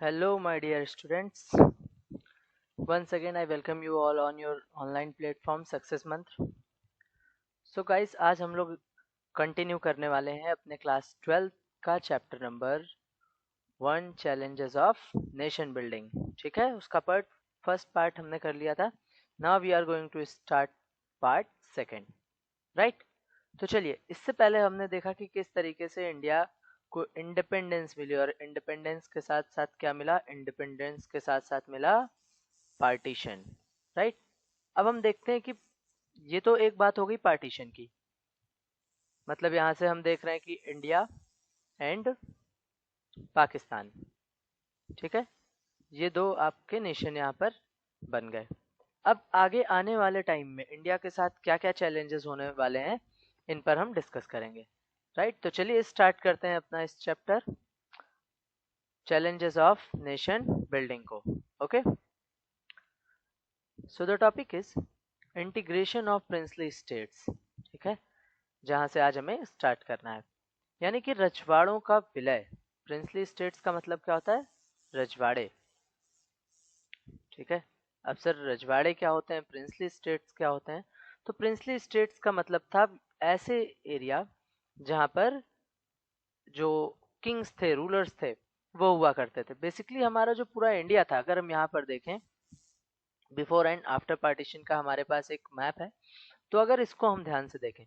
Hello, my dear students. Once again, I welcome you all on your online platform Success Mantra. So, guys, आज हम लोग continue करने वाले हैं अपने क्लास 12 का chapter number 1 challenges of nation building. ठीक है, उसका फर्स्ट पार्ट हमने कर लिया था। Now we are going to start part second, right. तो चलिए, इससे पहले हमने देखा कि किस तरीके से इंडिया को इंडिपेंडेंस मिली और इंडिपेंडेंस के साथ साथ क्या मिला, इंडिपेंडेंस के साथ साथ मिला पार्टीशन, राइट। अब हम देखते हैं कि ये तो एक बात हो गई पार्टीशन की, मतलब यहाँ से हम देख रहे हैं कि इंडिया एंड पाकिस्तान, ठीक है, ये दो आपके नेशन यहाँ पर बन गए। अब आगे आने वाले टाइम में इंडिया के साथ क्या क्या चैलेंजेस होने वाले हैं, इन पर हम डिस्कस करेंगे, राइट। तो चलिए स्टार्ट करते हैं अपना इस chapter challenges of nation building को। Okay, so the topic is integration of princely states. ठीक है, जहां से आज हमें स्टार्ट करना है, यानी कि रजवाड़ों का विलय। प्रिंसली स्टेट्स का मतलब क्या होता है, रजवाड़े। ठीक है, अब सर रजवाड़े क्या होते हैं, प्रिंसली स्टेट्स क्या होते हैं। तो प्रिंसली स्टेट्स का मतलब था ऐसे एरिया जहां पर जो किंग्स थे, रूलर्स थे, वो हुआ करते थे। बेसिकली हमारा जो पूरा इंडिया था, अगर हम यहाँ पर देखें बिफोर एंड आफ्टर पार्टीशन का हमारे पास एक मैप है, तो अगर इसको हम ध्यान से देखें,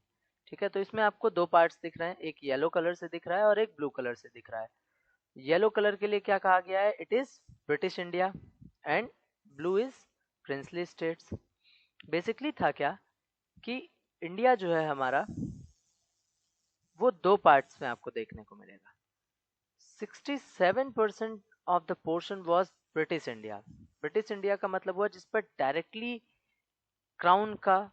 ठीक है, तो इसमें आपको दो पार्ट्स दिख रहे हैं, एक येलो कलर से दिख रहा है और एक ब्लू कलर से दिख रहा है। येलो कलर के लिए क्या कहा गया है, it is British India and blue is princely states. Basically था क्या कि इंडिया जो है हमारा, वो दो पार्ट्स में आपको देखने को मिलेगा। 67% of the portion was British India. British India का मतलब हुआ जिस पर डायरेक्टली क्राउन का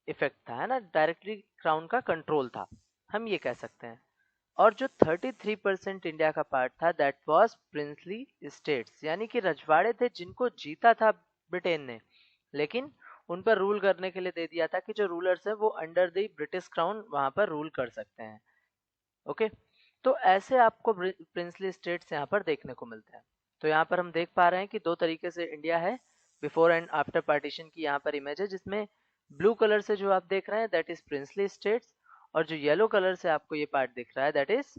इफेक्ट था, है ना, डायरेक्टली क्राउन का कंट्रोल था, हम ये कह सकते हैं। और जो 33% इंडिया का पार्ट था, दैट वाज प्रिंसली स्टेट्स, यानी कि रजवाड़े थे जिनको जीता था ब्रिटेन ने, लेकिन उन पर रूल करने के लिए दे दिया था कि जो रूलर्स है वो अंडर द ब्रिटिश क्राउन वहां पर रूल कर सकते हैं। ओके, तो ऐसे आपको प्रिंसली स्टेट्स यहाँ पर देखने को मिलते हैं। तो यहाँ पर हम देख पा रहे हैं कि दो तरीके से इंडिया है, बिफोर एंड आफ्टर पार्टीशन की यहाँ पर इमेज है, जिसमें ब्लू कलर से जो आप देख रहे हैं दैट इज प्रिंसली स्टेट्स, और जो येलो कलर से आपको ये पार्ट दिख रहा है दैट इज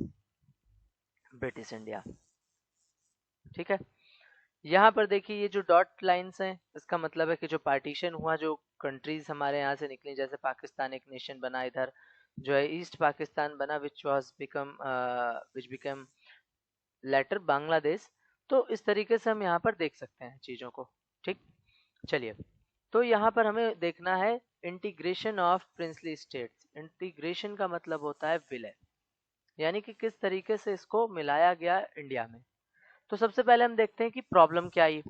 ब्रिटिश इंडिया। ठीक है, यहाँ पर देखिए ये जो डॉट लाइंस हैं, इसका मतलब है कि जो पार्टीशन हुआ, जो कंट्रीज हमारे यहाँ से निकली, जैसे पाकिस्तान एक नेशन बना, इधर जो है ईस्ट पाकिस्तान बना, विच बिकम लेटर बांग्लादेश। तो इस तरीके से हम यहाँ पर देख सकते हैं चीजों को। ठीक, चलिए, तो यहाँ पर हमें देखना है integration of princely states. Integration का मतलब होता है विलय, यानी कि किस तरीके से इसको मिलाया गया इंडिया में। तो सबसे पहले हम देखते हैं कि प्रॉब्लम क्या आई।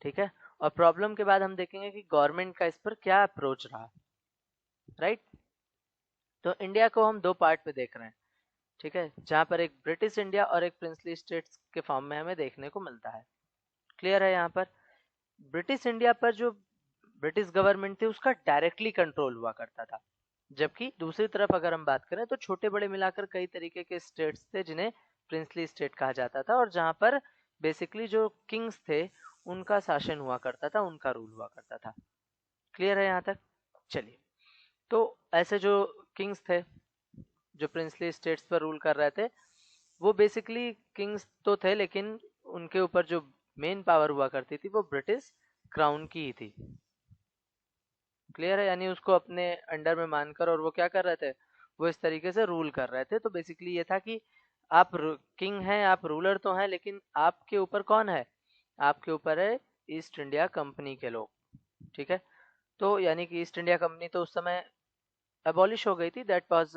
ठीक है, और प्रॉब्लम के बाद हम देखेंगे कि गवर्नमेंट का इस पर क्या अप्रोच रहा, राइट। तो इंडिया को हम दो पार्ट में देख रहे हैं, ठीक है, जहां पर एक ब्रिटिश इंडिया और एक प्रिंसली स्टेट्स के फॉर्म में हमें देखने को मिलता है। क्लियर है, यहाँ पर ब्रिटिश इंडिया पर जो ब्रिटिश गवर्नमेंट थी उसका डायरेक्टली कंट्रोल हुआ करता था, जबकि दूसरी तरफ अगर हम बात करें तो छोटे बड़े मिलाकर कई तरीके के स्टेट्स थे जिन्हें प्रिंसली स्टेट कहा जाता था, और जहां पर बेसिकली जो किंग्स थे उनका शासन हुआ करता था, उनका रूल हुआ करता था। क्लियर है यहाँ तक, चलिए। तो ऐसे जो किंग्स थे जो प्रिंसली स्टेट्स पर रूल कर रहे थे, वो बेसिकली किंग्स तो थे, लेकिन उनके ऊपर जो मेन पावर हुआ करती थी वो ब्रिटिश क्राउन की ही थी। क्लियर है, यानी उसको अपने अंडर में मानकर, और वो क्या कर रहे थे, वो इस तरीके से रूल कर रहे थे। तो बेसिकली ये था कि आप किंग हैं, आप रूलर तो हैं, लेकिन आपके ऊपर कौन है, आपके ऊपर है ईस्ट इंडिया कंपनी के लोग। ठीक है, तो यानी कि ईस्ट इंडिया कंपनी तो उस समय एबॉलिश हो गई थी, दैट वाज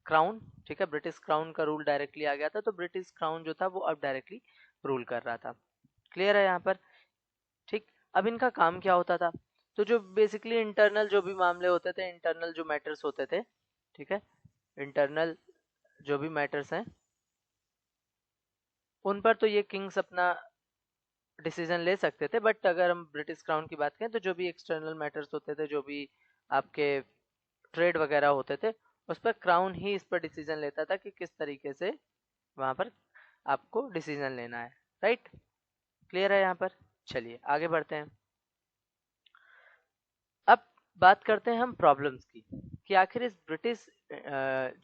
क्राउन। ठीक है, ब्रिटिश क्राउन का रूल डायरेक्टली आ गया था, तो ब्रिटिश क्राउन जो था वो अब डायरेक्टली रूल कर रहा था। क्लियर है यहाँ पर, ठीक। अब इनका काम क्या होता था, तो जो बेसिकली इंटरनल जो भी मामले होते थे, इंटरनल जो मैटर्स होते थे, ठीक है, इंटरनल जो भी मैटर्स हैं उन पर तो ये किंग्स अपना डिसीजन ले सकते थे, बट अगर हम ब्रिटिश क्राउन की बात करें तो जो भी एक्सटर्नल मैटर्स होते थे, जो भी आपके ट्रेड वगैरह होते थे, उस पर क्राउन ही इस पर डिसीजन लेता था कि किस तरीके से वहां पर आपको डिसीजन लेना है। राइट, क्लियर है यहाँ पर। चलिए आगे बढ़ते हैं। अब बात करते हैं हम प्रॉब्लम्स की, कि आखिर इस ब्रिटिश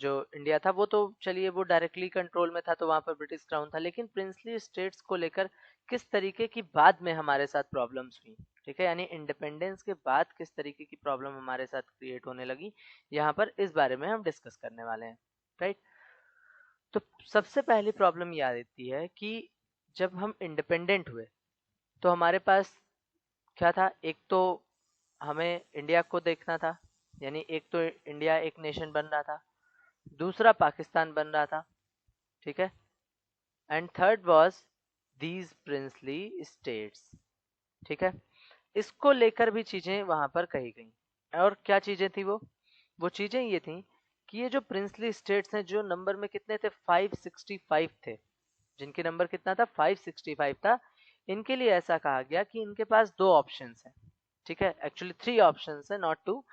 जो इंडिया था वो तो चलिए वो डायरेक्टली कंट्रोल में था, तो वहां पर ब्रिटिश क्राउन था, लेकिन प्रिंसली स्टेट्स को लेकर किस तरीके की बाद में हमारे साथ प्रॉब्लम्स हुई, ठीक है, यानी इंडिपेंडेंस के बाद किस तरीके की प्रॉब्लम हमारे साथ क्रिएट होने लगी, यहाँ पर इस बारे में हम डिस्कस करने वाले हैं, राइट। तो सबसे पहली प्रॉब्लम ये आती है कि जब हम इंडिपेंडेंट हुए तो हमारे पास क्या था, एक तो हमें इंडिया को देखना था, यानी एक तो इंडिया एक नेशन बन रहा था, दूसरा पाकिस्तान बन रहा था, ठीक है, and third was these princely states, ठीक है। इसको लेकर भी चीजें वहां पर कही गई, और क्या चीजें थी वो चीजें ये थी कि ये जो प्रिंसली स्टेट्स हैं, जो नंबर में कितने थे, 565 थे, जिनके नंबर कितना था, 565 था, इनके लिए ऐसा कहा गया कि इनके पास दो ऑप्शंस हैं, ठीक है, एक्चुअली थ्री ऑप्शंस है, not two,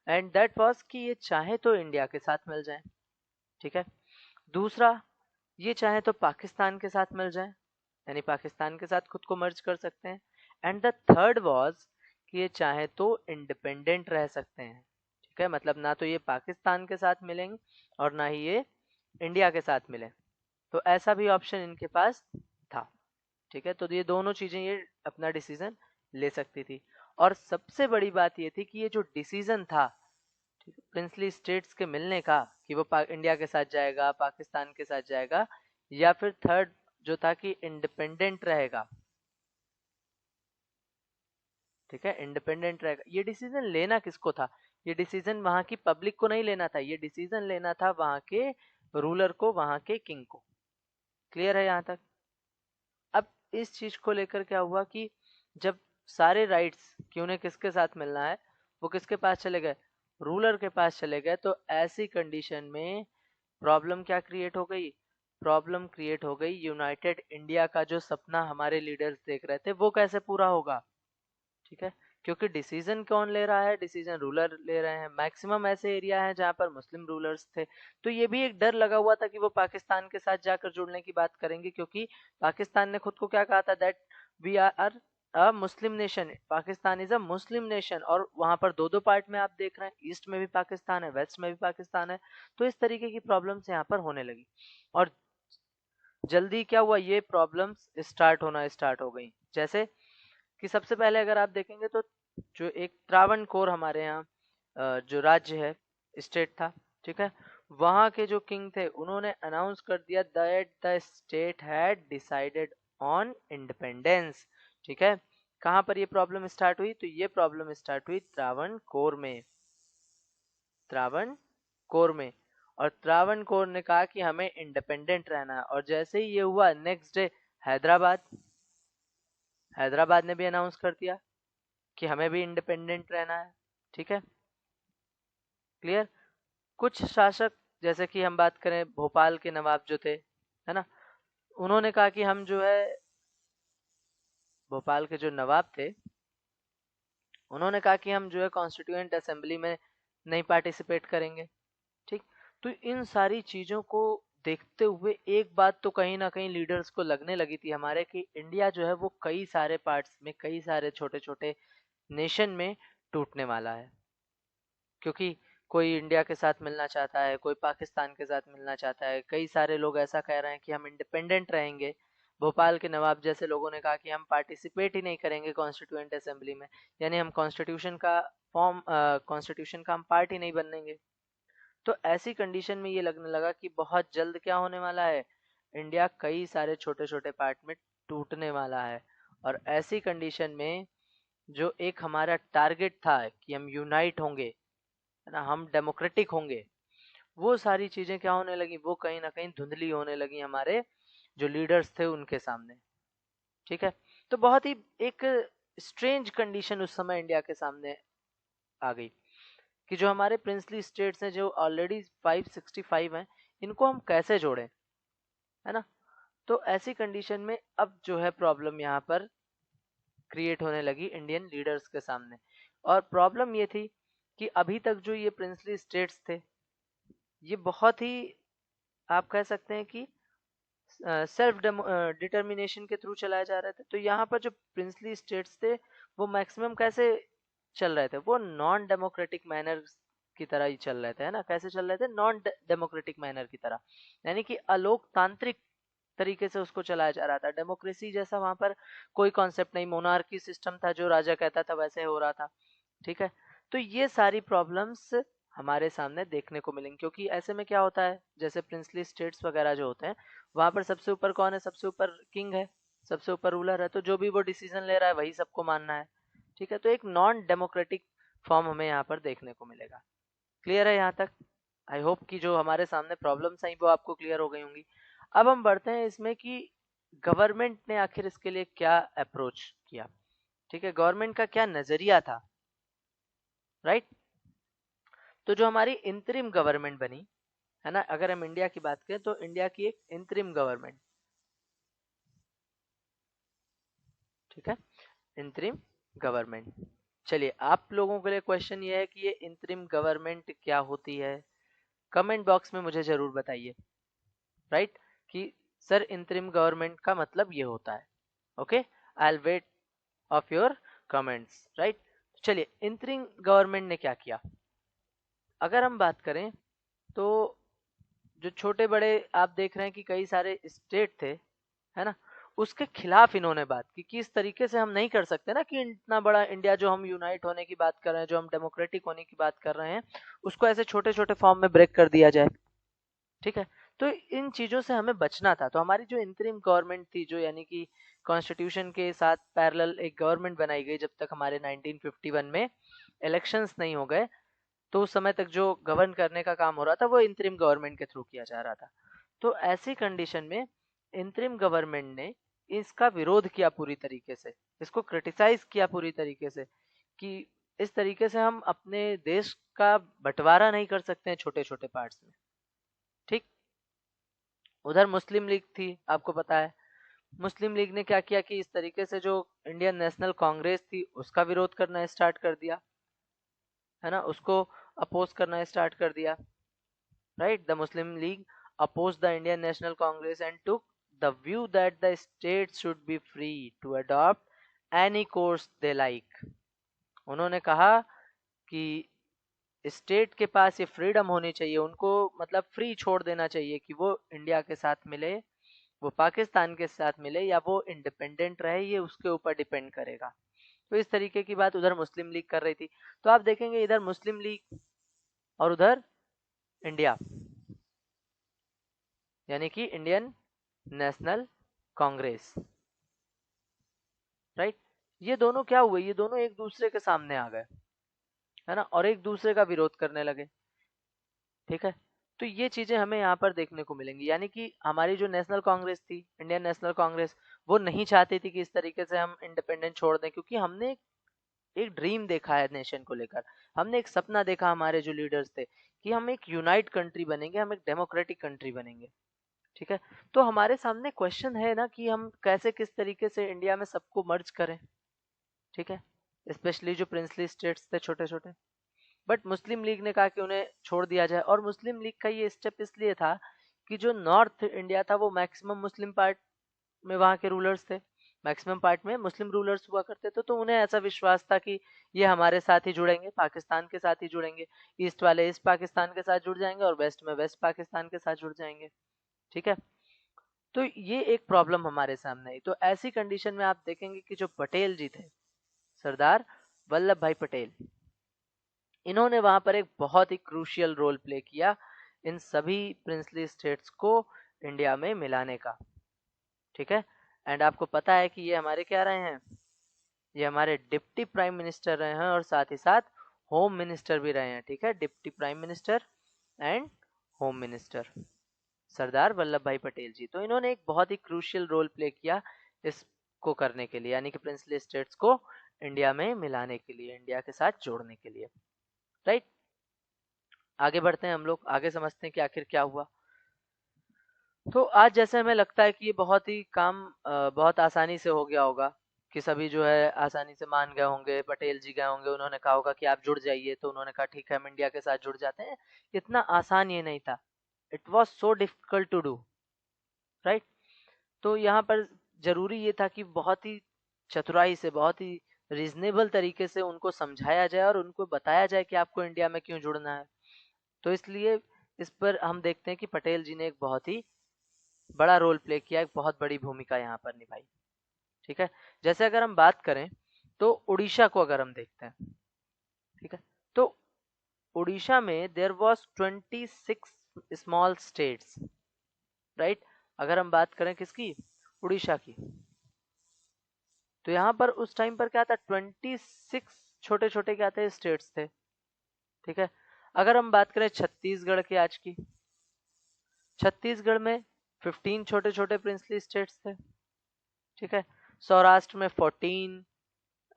and that was कि ये चाहे तो इंडिया के साथ मिल जाए, ठीक है, दूसरा ये चाहे तो पाकिस्तान के साथ मिल जाए, यानी पाकिस्तान के साथ खुद को मर्ज कर सकते हैं, एंड द थर्ड वाज कि ये चाहे तो इंडिपेंडेंट रह सकते हैं, ठीक है, मतलब ना तो ये पाकिस्तान के साथ मिलेंगे और ना ही ये इंडिया के साथ मिले, तो ऐसा भी ऑप्शन इनके पास था, ठीक है, तो ये दोनों चीजें ये अपना डिसीजन ले सकती थी। और सबसे बड़ी बात ये थी कि ये जो डिसीजन था, ठीक है, प्रिंसली स्टेट्स के मिलने का, कि वो इंडिया के साथ जाएगा, पाकिस्तान के साथ जाएगा, या फिर थर्ड जो था कि इंडिपेंडेंट रहेगा, ठीक है, इंडिपेंडेंट रहेगा, ये डिसीजन लेना किसको था, ये डिसीजन वहां की पब्लिक को नहीं लेना था, ये डिसीजन लेना था वहां के रूलर को, वहां के किंग को। क्लियर है यहाँ तक। अब इस चीज को लेकर क्या हुआ कि जब सारे राइट्स कि उन्हें किसके साथ मिलना है, वो किसके पास चले गए, रूलर के पास चले गए, तो ऐसी कंडीशन में प्रॉब्लम क्या क्रिएट हो गई, प्रॉब्लम क्रिएट हो गई, यूनाइटेड इंडिया का जो सपना हमारे लीडर्स देख रहे थे वो कैसे पूरा होगा, ठीक है, क्योंकि डिसीजन कौन ले रहा है, डिसीजन रूलर ले रहे हैं, मैक्सिमम ऐसे एरिया हैं जहां पर मुस्लिम रूलर्स थे, तो ये भी एक डर लगा हुआ था कि वो पाकिस्तान के साथ जाकर जुड़ने की बात करेंगे, क्योंकि पाकिस्तान ने खुद को क्या कहा था, that we are a Muslim nation, Pakistan is a Muslim nation, और वहां पर दो दो पार्ट में आप देख रहे हैं, ईस्ट में भी पाकिस्तान है, वेस्ट में भी पाकिस्तान है, तो इस तरीके की प्रॉब्लम्स यहाँ पर होने लगी, और जल्दी क्या हुआ, ये प्रॉब्लम्स स्टार्ट हो गई, जैसे कि सबसे पहले अगर आप देखेंगे तो जो एक त्रावणकोर हमारे यहाँ जो राज्य है, स्टेट था, ठीक है, वहां के जो किंग थे उन्होंने अनाउंस कर दिया that the state had decided on independence, ठीक है। कहां पर ये प्रॉब्लम स्टार्ट हुई, तो ये प्रॉब्लम स्टार्ट हुई त्रावणकोर में, त्रावणकोर में, और त्रावणकोर ने कहा कि हमें इंडिपेंडेंट रहना है, और जैसे ही ये हुआ नेक्स्ट डे हैदराबाद हैदराबाद ने भी अनाउंस कर दिया कि हमें भी इंडिपेंडेंट रहना है, ठीक है, क्लियर। कुछ शासक, जैसे कि हम बात करें भोपाल के नवाब जो थे, है ना, उन्होंने कहा कि हम जो है, भोपाल के जो नवाब थे उन्होंने कहा कि हम जो है कॉन्स्टिट्यूएंट असेंबली में नहीं पार्टिसिपेट करेंगे, ठीक। तो इन सारी चीजों को देखते हुए एक बात तो कहीं ना कहीं लीडर्स को लगने लगी थी हमारे, कि इंडिया जो है वो कई सारे पार्ट्स में, कई सारे छोटे छोटे नेशन में टूटने वाला है, क्योंकि कोई इंडिया के साथ मिलना चाहता है, कोई पाकिस्तान के साथ मिलना चाहता है, कई सारे लोग ऐसा कह रहे हैं कि हम इंडिपेंडेंट रहेंगे, भोपाल के नवाब जैसे लोगों ने कहा कि हम पार्टिसिपेट ही नहीं करेंगे कॉन्स्टिट्यूएंट असेंबली में, यानी हम कॉन्स्टिट्यूशन का हम पार्ट ही नहीं बनेंगे। तो ऐसी कंडीशन में ये लगने लगा कि बहुत जल्द क्या होने वाला है, इंडिया कई सारे छोटे छोटे पार्ट में टूटने वाला है, और ऐसी कंडीशन में जो एक हमारा टारगेट था कि हम यूनाइट होंगे, है ना, हम डेमोक्रेटिक होंगे, वो सारी चीजें क्या होने लगी, वो कहीं ना कहीं धुंधली होने लगी हमारे जो लीडर्स थे उनके सामने, ठीक है। तो बहुत ही एक स्ट्रेंज कंडीशन उस समय इंडिया के सामने आ गई, कि जो हमारे प्रिंसली स्टेट्स हैं जो ऑलरेडी 565 हैं, इनको हम कैसे जोड़ें, है ना। तो ऐसी कंडीशन में अब जो है प्रॉब्लम यहाँ पर क्रिएट होने लगी इंडियन लीडर्स के सामने, और प्रॉब्लम ये थी कि अभी तक जो ये प्रिंसली स्टेट्स थे, ये बहुत ही, आप कह सकते हैं कि सेल्फ डिटर्मिनेशन के थ्रू चलाए जा रहे थे। तो यहाँ पर जो प्रिंसली स्टेट्स थे वो मैक्सिमम कैसे चल रहे थे, वो नॉन डेमोक्रेटिक मैनर की तरह ही चल रहे थे, है ना। कैसे चल रहे थे, नॉन डेमोक्रेटिक मैनर की तरह, यानी कि अलोकतांत्रिक तरीके से उसको चलाया जा रहा था। डेमोक्रेसी जैसा वहां पर कोई कॉन्सेप्ट नहीं, मोनार्की सिस्टम था, जो राजा कहता था वैसे हो रहा था, ठीक है। तो ये सारी प्रॉब्लम्स हमारे सामने देखने को मिलेंगे, क्योंकि ऐसे में क्या होता है, जैसे प्रिंसली स्टेट्स वगैरह जो होते हैं, वहां पर सबसे ऊपर कौन है, सबसे ऊपर किंग है, सबसे ऊपर रूलर है, तो जो भी वो डिसीजन ले रहा है वही सबको मानना है, ठीक है। तो एक नॉन डेमोक्रेटिक फॉर्म हमें यहाँ पर देखने को मिलेगा। क्लियर है यहाँ तक? आई होप कि जो हमारे सामने प्रॉब्लम्स आई वो आपको क्लियर हो गई होंगी। अब हम बढ़ते हैं इसमें कि गवर्नमेंट ने आखिर इसके लिए क्या अप्रोच किया, ठीक है, गवर्नमेंट का क्या नजरिया था, राइट। तो जो हमारी इंतरिम गवर्नमेंट बनी, है ना, अगर हम इंडिया की बात करें तो इंडिया की एक इंतरिम गवर्नमेंट, ठीक है, इंतरिम गवर्नमेंट। चलिए, आप लोगों के लिए क्वेश्चन ये है कि ये इंतरिम गवर्नमेंट क्या होती है, कमेंट बॉक्स में मुझे जरूर बताइए, राइट, कि सर इंतरिम गवर्नमेंट का मतलब ये होता है। Okay, I will weight of your comments, right. चलिए, इंतरिम गवर्नमेंट ने क्या किया, अगर हम बात करें तो जो छोटे बड़े आप देख रहे हैं कि कई सारे स्टेट थे, है ना, उसके खिलाफ इन्होंने बात की कि इस तरीके से हम नहीं कर सकते ना, कि इतना बड़ा इंडिया जो हम यूनाइट होने की बात कर रहे हैं, जो हम डेमोक्रेटिक होने की बात कर रहे हैं, उसको ऐसे छोटे छोटे फॉर्म में ब्रेक कर दिया जाए, ठीक है। तो इन चीजों से हमें बचना था। तो हमारी जो इंतरिम गवर्नमेंट थी, जो यानी कि कॉन्स्टिट्यूशन के साथ पैरेलल एक गवर्नमेंट बनाई गई, जब तक हमारे 1951 में इलेक्शंस नहीं हो गए, तो उस समय तक जो गवर्न करने का काम हो रहा था वो इंतरिम गवर्नमेंट के थ्रू किया जा रहा था। तो ऐसी कंडीशन में इंतरिम गवर्नमेंट ने इसका विरोध किया पूरी तरीके से, इसको क्रिटिसाइज किया पूरी तरीके से, कि इस तरीके से हम अपने देश का बंटवारा नहीं कर सकते हैं छोटे छोटे पार्ट्स में, ठीक। उधर मुस्लिम लीग थी, आपको पता है, मुस्लिम लीग ने क्या किया कि इस तरीके से जो इंडियन नेशनल कांग्रेस थी उसका विरोध करना स्टार्ट कर दिया, है ना, उसको अपोज करना स्टार्ट कर दिया, right. The Muslim League opposed the Indian National Congress and took the view that the states should be free to adopt any course they like. उन्होंने कहा कि स्टेट के पास ये फ्रीडम होनी चाहिए, उनको मतलब फ्री छोड़ देना चाहिए कि वो इंडिया के साथ मिले, वो पाकिस्तान के साथ मिले, या वो इंडिपेंडेंट रहे, ये उसके ऊपर डिपेंड करेगा। तो इस तरीके की बात उधर मुस्लिम लीग कर रही थी। तो आप देखेंगे इधर मुस्लिम लीग और उधर इंडिया, यानी कि इंडियन नेशनल कांग्रेस, राइट, ये दोनों क्या हुए, ये दोनों एक दूसरे के सामने आ गए, है ना, और एक दूसरे का विरोध करने लगे, ठीक है। तो ये चीजें हमें यहाँ पर देखने को मिलेंगी, यानी कि हमारी जो नेशनल कांग्रेस थी, इंडियन नेशनल कांग्रेस, वो नहीं चाहती थी कि इस तरीके से हम इंडिपेंडेंट छोड़ दें, क्योंकि हमने एक ड्रीम देखा है नेशन को लेकर, हमने एक सपना देखा, हमारे जो लीडर्स थे, कि हम एक यूनाइट कंट्री बनेंगे, हम एक डेमोक्रेटिक कंट्री बनेंगे, ठीक है। तो हमारे सामने क्वेश्चन है ना कि हम कैसे किस तरीके से इंडिया में सबको मर्ज करें, ठीक है, स्पेशली जो प्रिंसली स्टेट्स थे छोटे छोटे। बट मुस्लिम लीग ने कहा कि उन्हें छोड़ दिया जाए, और मुस्लिम लीग का ये स्टेप इसलिए था कि जो नॉर्थ इंडिया था वो मैक्सिमम मुस्लिम पार्ट में वहाँ के रूलर्स थे, मैक्सिमम पार्ट में मुस्लिम रूलर्स हुआ करते थे, तो उन्हें ऐसा विश्वास था कि ये हमारे साथ ही जुड़ेंगे, पाकिस्तान के साथ ही जुड़ेंगे, ईस्ट वाले ईस्ट पाकिस्तान के साथ जुड़ जाएंगे और वेस्ट में वेस्ट पाकिस्तान के साथ जुड़ जाएंगे, ठीक है। तो ये एक प्रॉब्लम हमारे सामने आई। तो ऐसी कंडीशन में आप देखेंगे कि जो पटेल जी थे, सरदार वल्लभ भाई पटेल, इन्होंने वहां पर एक बहुत ही क्रूशियल रोल प्ले किया इन सभी प्रिंसली स्टेट्स को इंडिया में मिलाने का, ठीक है। एंड आपको पता है कि ये हमारे क्या रहे हैं, ये हमारे डिप्टी प्राइम मिनिस्टर रहे हैं और साथ ही साथ होम मिनिस्टर भी रहे हैं, ठीक है, deputy prime minister and home minister, Sardar Vallabhbhai Patel जी। तो इन्होंने एक बहुत ही क्रूशियल रोल प्ले किया इसको करने के लिए, यानी कि प्रिंसली स्टेट्स को इंडिया में मिलाने के लिए, इंडिया के साथ जोड़ने के लिए, राइट। आगे बढ़ते हैं हम लोग, आगे समझते हैं कि आखिर क्या हुआ। तो आज जैसे हमें लगता है कि ये बहुत ही काम बहुत आसानी से हो गया होगा, कि सभी जो है आसानी से मान गए होंगे, पटेल जी गए होंगे, उन्होंने कहा होगा कि आप जुड़ जाइए, तो उन्होंने कहा ठीक है हम इंडिया के साथ जुड़ जाते हैं। इतना आसान ये नहीं था, it was so difficult to do, right. तो यहाँ पर जरूरी ये था कि बहुत ही चतुराई से, बहुत ही रीजनेबल तरीके से उनको समझाया जाए और उनको बताया जाए कि आपको इंडिया में क्यों जुड़ना है। तो इसलिए इस पर हम देखते हैं कि पटेल जी ने एक बहुत ही बड़ा रोल प्ले किया, एक बहुत बड़ी भूमिका यहाँ पर निभाई। ठीक है, जैसे अगर हम बात करें तो उड़ीसा को अगर हम देखते हैं, ठीक है, तो उड़ीसा में there was 26 small states, right. अगर हम बात करें किसकी, उड़ीसा की, तो यहाँ पर उस टाइम पर क्या था, 26 छोटे छोटे क्या थे, स्टेट्स थे। ठीक है, अगर हम बात करें छत्तीसगढ़ की आज की, छत्तीसगढ़ में 15 छोटे छोटे प्रिंसली स्टेट्स थे। ठीक है, सौराष्ट्र में 14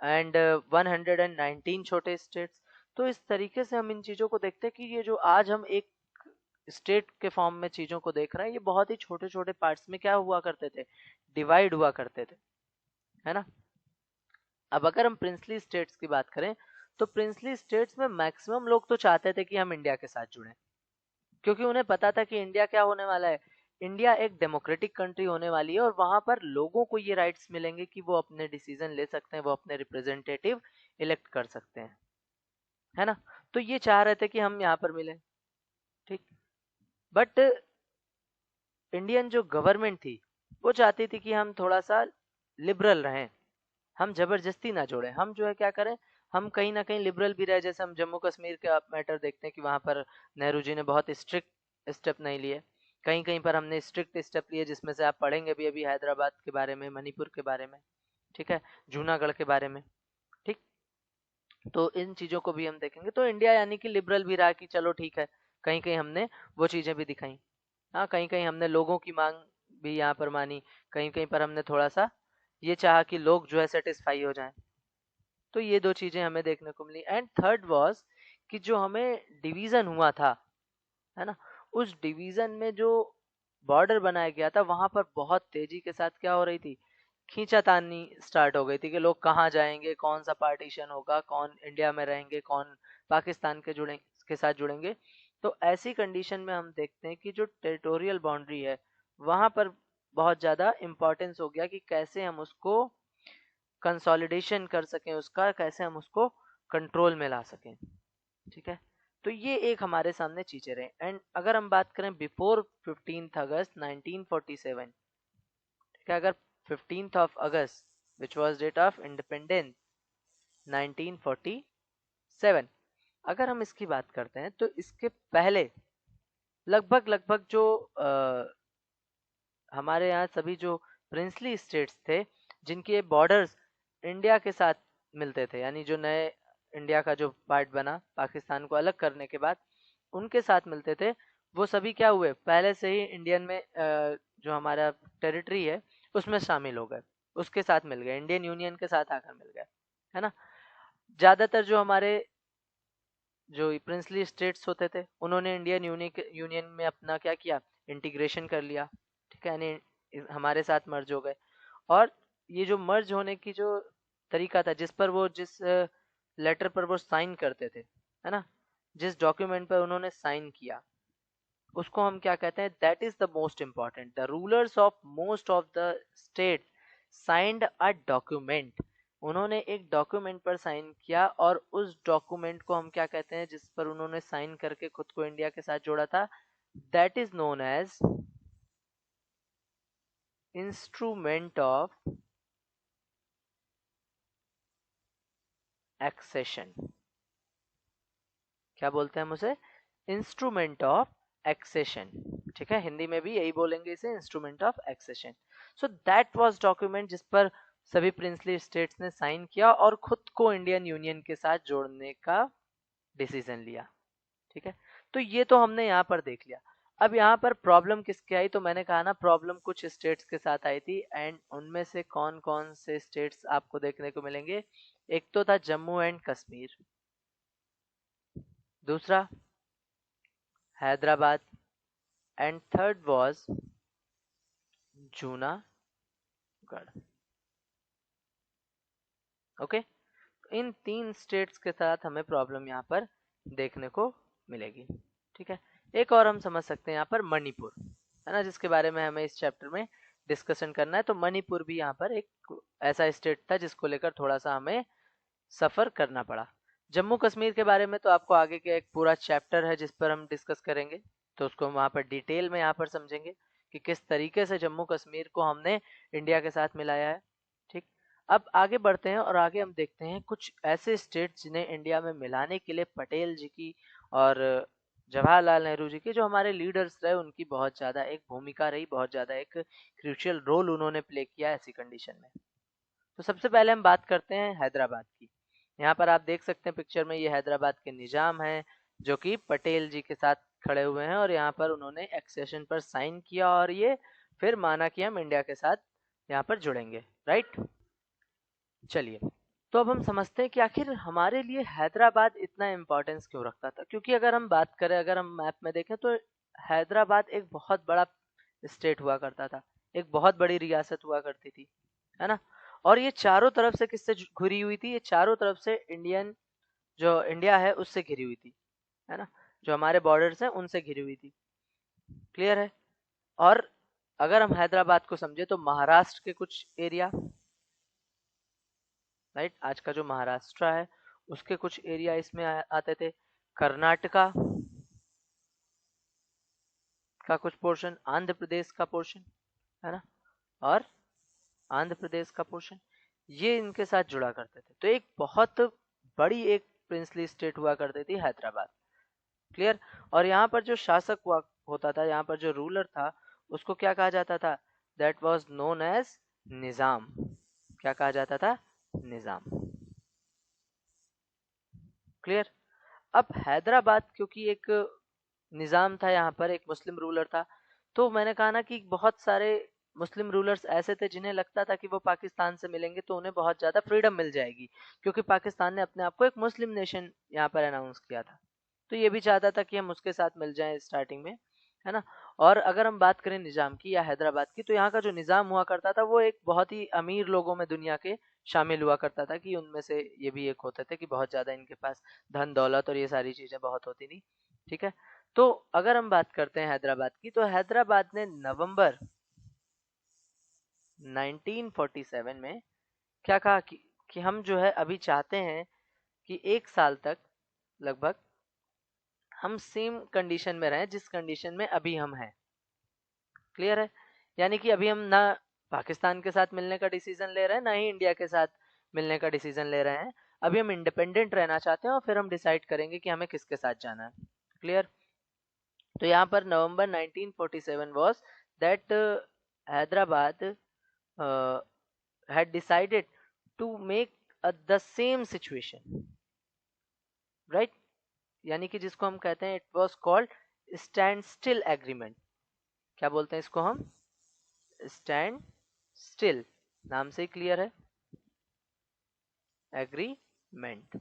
एंड 119 छोटे स्टेट्स। तो इस तरीके से हम इन चीजों को देखते हैं कि ये जो आज हम एक स्टेट के फॉर्म में चीजों को देख रहे हैं, ये बहुत ही छोटे छोटे पार्ट्स में क्या हुआ करते थे, डिवाइड हुआ करते थे, है ना। अब अगर हम प्रिंसली स्टेट्स की बात करें, तो प्रिंसली स्टेट्स में मैक्सिमम लोग तो चाहते थे कि हम इंडिया के साथ जुड़ें, क्योंकि उन्हें पता था कि इंडिया क्या होने वाला है, इंडिया एक डेमोक्रेटिक कंट्री होने वाली है और वहां पर लोगों को ये राइट्स मिलेंगे कि वो अपने डिसीजन ले सकते हैं, वो अपने रिप्रेजेंटेटिव इलेक्ट कर सकते हैं, है ना। तो ये चाह रहे थे कि हम यहाँ पर मिले, ठीक। बट इंडियन जो गवर्नमेंट थी वो चाहती थी कि हम थोड़ा सा लिबरल रहें, हम जबरदस्ती ना जोड़े, हम जो है क्या करें, हम कहीं ना कहीं लिबरल भी रहे। जैसे हम जम्मू कश्मीर का मैटर देखते हैं कि वहां पर नेहरू जी ने बहुत स्ट्रिक्ट स्टेप नहीं लिए, कहीं कहीं पर हमने स्ट्रिक्ट स्टेप लिए, जिसमें से आप पढ़ेंगे भी अभी हैदराबाद के बारे में, मणिपुर के बारे में, ठीक है, जूनागढ़ के बारे में, ठीक। तो इन चीजों को भी हम देखेंगे। तो इंडिया यानी कि लिबरल भी रहा कि चलो ठीक है, कहीं कहीं हमने वो चीजें भी दिखाई, हाँ, कहीं कहीं हमने लोगों की मांग भी यहाँ पर मानी, कहीं कहीं पर हमने थोड़ा सा ये चाहा कि लोग जो है सेटिस्फाई हो जाएं। तो ये दो चीजें हमें देखने को मिली। एंड थर्ड वाज कि जो हमें डिवीजन हुआ था, है ना, उस डिवीजन में जो बॉर्डर बनाया गया था, वहां पर बहुत तेजी के साथ क्या हो रही थी, खींचातानी स्टार्ट हो गई थी कि लोग कहाँ जाएंगे, कौन सा पार्टीशन होगा, कौन इंडिया में रहेंगे, कौन पाकिस्तान के साथ जुड़ेंगे। तो ऐसी कंडीशन में हम देखते हैं कि जो टेरिटोरियल बाउंड्री है, वहां पर बहुत ज्यादा इंपॉर्टेंस हो गया कि कैसे हम उसको कंसोलिडेशन कर सकें, उसका कैसे हम उसको कंट्रोल में ला सकें। ठीक है, तो ये एक हमारे सामने चीजें रहे। एंड अगर हम बात करें बिफोर 15 अगस्त 1947, ठीक है, अगर 15 अगस्त which was date of independence 1947, अगर हम इसकी बात करते हैं तो इसके पहले लगभग लगभग जो हमारे यहाँ सभी जो प्रिंसली स्टेट्स थे, जिनके बॉर्डर्स इंडिया के साथ मिलते थे, यानी जो नए इंडिया का जो पार्ट बना पाकिस्तान को अलग करने के बाद उनके साथ मिलते थे, वो सभी क्या हुए, पहले से ही इंडियन में जो हमारा टेरिटरी है उसमें शामिल हो गए, उसके साथ मिल गए, इंडियन यूनियन के साथ आकर मिल गए, है ना। ज्यादातर जो हमारे जो प्रिंसली स्टेट्स होते थे, उन्होंने इंडियन यूनियन में अपना क्या किया, इंटीग्रेशन कर लिया, ठीक है, यानी हमारे साथ मर्ज हो गए। और ये जो मर्ज होने की जो तरीका था, जिस पर वो जिस लेटर पर वो साइन करते थे, है ना, जिस डॉक्यूमेंट पर उन्होंने साइन किया, उसको हम क्या कहते हैं, that is the most important, the rulers of most of the state signed a document. उन्होंने एक डॉक्यूमेंट पर साइन किया, और उस डॉक्यूमेंट को हम क्या कहते हैं, जिस पर उन्होंने साइन करके खुद को इंडिया के साथ जोड़ा था, that is known as instrument of accession. क्या बोलते हैं हम उसे, इंस्ट्रूमेंट ऑफ एक्सेशन, ठीक है, हिंदी में भी यही बोलेंगे इसे, instrument of accession. So that was document जिस पर सभी प्रिंसली स्टेट्स ने साइन किया और खुद को इंडियन यूनियन के साथ जोड़ने का डिसीजन लिया। ठीक है, तो ये तो हमने यहाँ पर देख लिया। अब यहाँ पर प्रॉब्लम किसके आई, तो मैंने कहा ना, प्रॉब्लम कुछ स्टेट्स के साथ आई थी। एंड उनमें से कौन कौन से स्टेट्स आपको देखने को मिलेंगे, एक तो था जम्मू एंड कश्मीर, दूसरा Hyderabad, and third was Junagadh. Okay, इन तीन स्टेट्स के साथ हमें प्रॉब्लम यहाँ पर देखने को मिलेगी। ठीक है, एक और हम समझ सकते हैं यहाँ पर मणिपुर, है ना, जिसके बारे में हमें इस चैप्टर में डिस्कशन करना है तो मणिपुर भी यहाँ पर एक ऐसा स्टेट था जिसको लेकर थोड़ा सा हमें सफर करना पड़ा। जम्मू कश्मीर के बारे में तो आपको आगे के एक पूरा चैप्टर है जिस पर हम डिस्कस करेंगे, तो उसको हम वहाँ पर डिटेल में यहाँ पर समझेंगे कि किस तरीके से जम्मू कश्मीर को हमने इंडिया के साथ मिलाया है। ठीक, अब आगे बढ़ते हैं और आगे हम देखते हैं कुछ ऐसे स्टेट जिन्हें इंडिया में मिलाने के लिए पटेल जी की और जवाहरलाल नेहरू जी के जो हमारे लीडर्स रहे उनकी बहुत ज़्यादा एक भूमिका रही, बहुत ज़्यादा एक क्रूशियल रोल उन्होंने प्ले किया ऐसी कंडीशन में। तो सबसे पहले हम बात करते हैं हैदराबाद की। यहाँ पर आप देख सकते हैं पिक्चर में, ये हैदराबाद के निजाम हैं जो कि पटेल जी के साथ खड़े हुए हैं और यहाँ पर उन्होंने एक्सेशन पर साइन किया और ये फिर माना कि हम इंडिया के साथ यहाँ पर जुड़ेंगे, राइट। चलिए, तो अब हम समझते हैं कि आखिर हमारे लिए हैदराबाद इतना इम्पोर्टेंस क्यों रखता था। क्योंकि अगर हम बात करें, अगर हम मैप में देखें तो हैदराबाद एक बहुत बड़ा स्टेट हुआ करता था, एक बहुत बड़ी रियासत हुआ करती थी, है ना। और ये चारों तरफ से किससे घिरी हुई थी? ये चारों तरफ से इंडियन जो इंडिया है उससे घिरी हुई थी, है ना। जो हमारे बॉर्डर्स हैं उनसे घिरी हुई थी, क्लियर है। और अगर हम हैदराबाद को समझे तो महाराष्ट्र के कुछ एरिया, राइट, आज का जो महाराष्ट्र है उसके कुछ एरिया इसमें आते थे। कर्नाटका का कुछ पोर्शन, आंध्र प्रदेश का पोर्शन, है ना, और आंध्र प्रदेश का पोर्शन, ये इनके साथ जुड़ा करते थे। तो एक बहुत बड़ी एक प्रिंसली स्टेट हुआ करती थी हैदराबाद, क्लियर। और यहाँ पर जो शासक हुआ होता था, यहाँ पर जो रूलर था, उसको क्या कहा जाता था? दैट वाज नोन एज निजाम। क्या कहा जाता था? निजाम, क्लियर। अब हैदराबाद क्योंकि एक निजाम था, यहाँ पर एक मुस्लिम रूलर था, तो मैंने कहा ना कि बहुत सारे मुस्लिम रूलर्स ऐसे थे जिन्हें लगता था कि वो पाकिस्तान से मिलेंगे तो उन्हें बहुत ज़्यादा फ्रीडम मिल जाएगी, क्योंकि पाकिस्तान ने अपने आप को एक मुस्लिम नेशन यहाँ पर अनाउंस किया था। तो ये भी चाहता था कि हम उसके साथ मिल जाएं स्टार्टिंग में, है ना। और अगर हम बात करें निज़ाम की या हैदराबाद की, तो यहाँ का जो निज़ाम हुआ करता था वो एक बहुत ही अमीर लोगों में दुनिया के शामिल हुआ करता था, कि उनमें से ये भी एक होते थे कि बहुत ज़्यादा इनके पास धन दौलत और ये सारी चीज़ें बहुत होती थी, ठीक है। तो अगर हम बात करते हैं हैदराबाद की, तो हैदराबाद ने नवंबर 1947 में क्या कहा कि हम जो है अभी चाहते हैं कि एक साल तक लगभग हम सेम कंडीशन में रहें जिस कंडीशन में अभी हम हैं, क्लियर है। यानी कि अभी हम ना पाकिस्तान के साथ मिलने का डिसीजन ले रहे हैं, ना ही इंडिया के साथ मिलने का डिसीजन ले रहे हैं। अभी हम इंडिपेंडेंट रहना चाहते हैं और फिर हम डिसाइड करेंगे कि हमें किसके साथ जाना है, क्लियर। तो यहाँ पर नवंबर 1947 was that Hyderabad had decided to make the same situation, right। यानी कि जिसको हम कहते हैं, it was called stand still agreement। क्या बोलते हैं इसको हम? स्टैंड स्टिल, नाम से ही क्लियर है, एग्रीमेंट।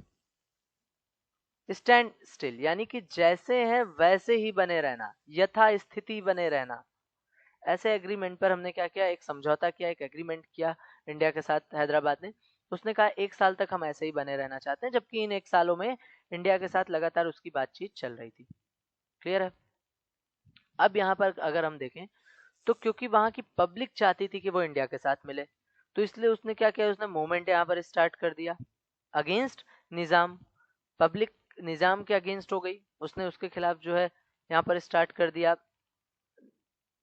स्टैंड स्टिल यानी कि जैसे हैं वैसे ही बने रहना, यथा स्थिति बने रहना। ऐसे एग्रीमेंट पर हमने क्या किया? एक समझौता किया, एक एग्रीमेंट किया इंडिया के साथ हैदराबाद ने। उसने कहा एक साल तक हम ऐसे ही बने रहना चाहते हैं, जबकि इन एक सालों में इंडिया के साथ लगातार उसकी बातचीत चल रही थी, क्लियर है। अब यहाँ पर अगर हम देखें तो क्योंकि वहाँ की पब्लिक चाहती थी कि वो इंडिया के साथ मिले, तो इसलिए उसने क्या किया? उसने मूवमेंट यहाँ पर स्टार्ट कर दिया अगेंस्ट निज़ाम। पब्लिक निज़ाम के अगेंस्ट हो गई, उसने उसके खिलाफ जो है यहाँ पर स्टार्ट कर दिया